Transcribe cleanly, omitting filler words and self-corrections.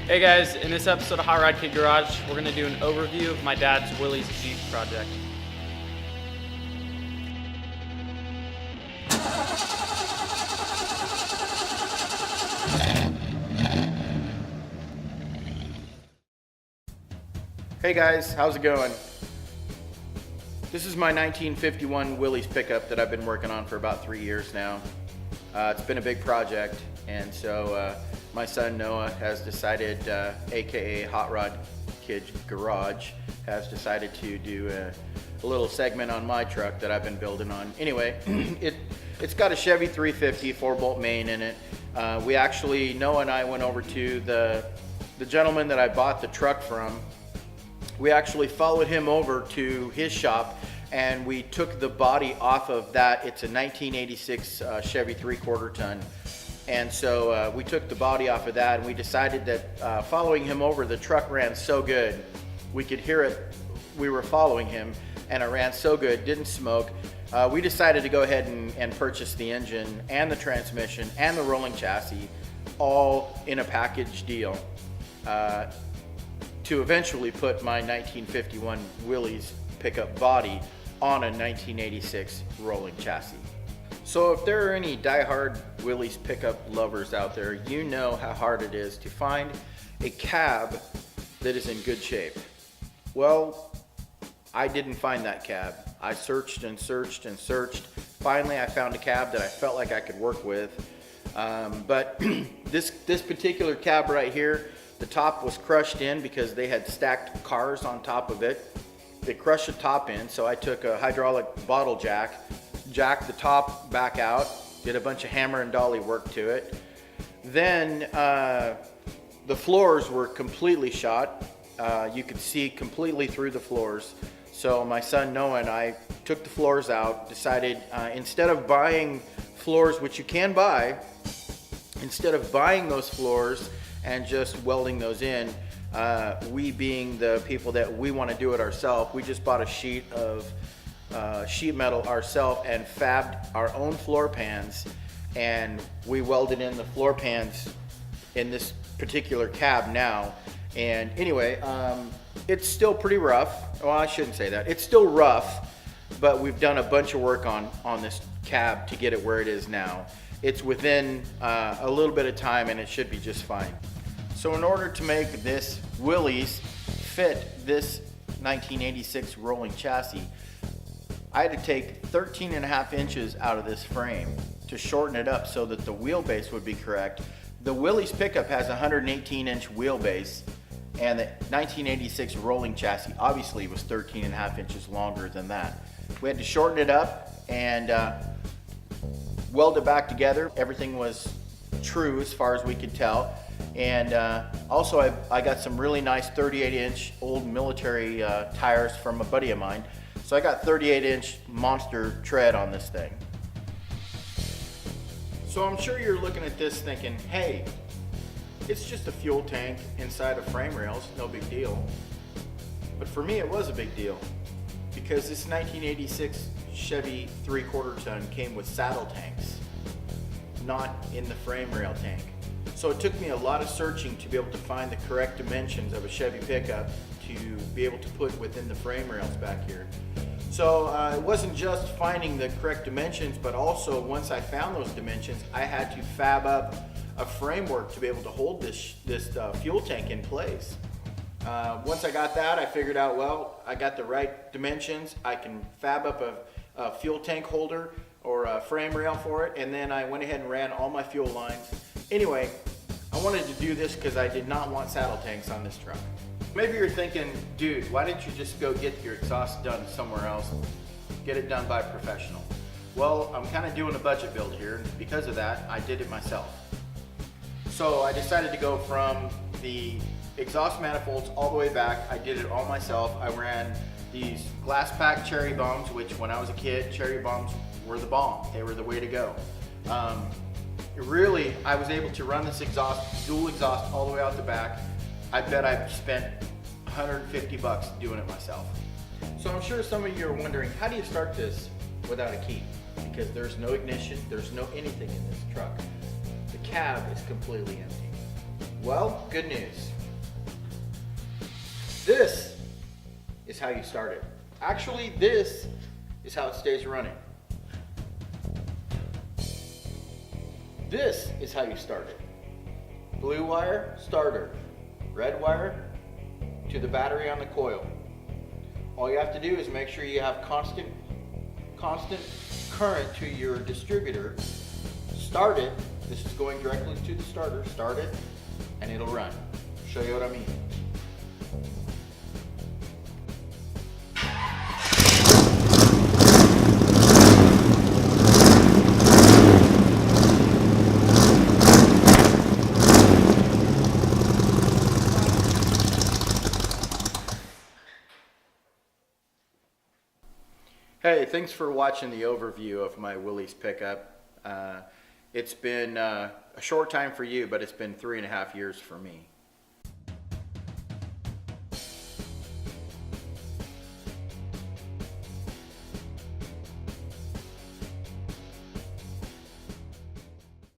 Hey guys, in this episode of Hotrod Kid Garage, we're going to do an overview of my dad's WILLYS Jeep project. Hey guys, how's it going? This is my 1951 WILLYS pickup that I've been working on for about 3 years now. It's been a big project, and so my son Noah has decided, aka Hotrod Kid Garage, has decided to do a little segment on my truck that I've been building on. Anyway, it's got a Chevy 350 4-bolt main in it. Noah and I went over to the gentleman that I bought the truck from. We actually followed him over to his shop and we took the body off of that. It's a 1986 Chevy 3/4 ton. And so we took the body off of that, and we decided that following him over, the truck ran so good. We could hear it. We were following him and it ran so good, didn't smoke. We decided to go ahead and purchase the engine and the transmission and the rolling chassis all in a package deal. To eventually put my 1951 WILLYS pickup body on a 1986 rolling chassis. So if there are any die-hard WILLYS pickup lovers out there, you know how hard it is to find a cab that is in good shape. Well, I didn't find that cab. I searched and searched and searched. Finally, I found a cab that I felt like I could work with. But this particular cab right here, the top was crushed in because they had stacked cars on top of it. They crushed the top in, so I took a hydraulic bottle jacked the top back out, did a bunch of hammer and dolly work to it. Then the floors were completely shot. You could see completely through the floors. So my son Noah and I took the floors out, decided instead of buying floors, which you can buy, instead of buying those floors and just welding those in, we being the people that we want to do it ourselves, we just bought a sheet of sheet metal ourselves and fabbed our own floor pans, and we welded in the floor pans in this particular cab now. And anyway, it's still pretty rough. Well, I shouldn't say that. It's still rough, but we've done a bunch of work on this cab to get it where it is now. It's within a little bit of time and it should be just fine. So in order to make this WILLYS fit this 1986 rolling chassis, I had to take 13.5 inches out of this frame to shorten it up so that the wheelbase would be correct. The WILLYS pickup has a 118-inch wheelbase, and the 1986 rolling chassis obviously was 13.5 inches longer than that. We had to shorten it up and weld it back together. Everything was true as far as we could tell. And also I got some really nice 38-inch old military tires from a buddy of mine. So I got 38-inch monster tread on this thing. So I'm sure you're looking at this thinking, hey, it's just a fuel tank inside of frame rails, no big deal. But for me it was a big deal, because this 1986 Chevy 3/4 ton came with saddle tanks, not in the frame rail tank. So it took me a lot of searching to be able to find the correct dimensions of a Chevy pickup to be able to put within the frame rails back here. So it wasn't just finding the correct dimensions, but also once I found those dimensions, I had to fab up a framework to be able to hold this fuel tank in place. Once I got that, I figured out, well, I got the right dimensions. I can fab up a fuel tank holder or a frame rail for it, and then I went ahead and ran all my fuel lines. Anyway, I wanted to do this because I did not want saddle tanks on this truck. Maybe you're thinking, dude, why didn't you just go get your exhaust done somewhere else? Get it done by a professional. Well, I'm kind of doing a budget build here, and because of that, I did it myself. So I decided to go from the exhaust manifolds all the way back. I did it all myself. I ran these glass pack cherry bombs, which when I was a kid, cherry bombs were the bomb. They were the way to go. Really, I was able to run this exhaust, dual exhaust, all the way out the back. I bet I've spent 150 bucks doing it myself. So I'm sure some of you are wondering, how do you start this without a key? Because there's no ignition, there's no anything in this truck. The cab is completely empty. Well, good news. This is how you start it. Actually, this is how it stays running. This is how you start it. Blue wire, starter. Red wire to the battery on the coil. All you have to do is make sure you have constant current to your distributor. Start it. This is going directly to the starter. Start it, and it'll run. Show you what I mean. Hey, thanks for watching the overview of my WILLYS pickup. It's been a short time for you, but it's been 3.5 years for me.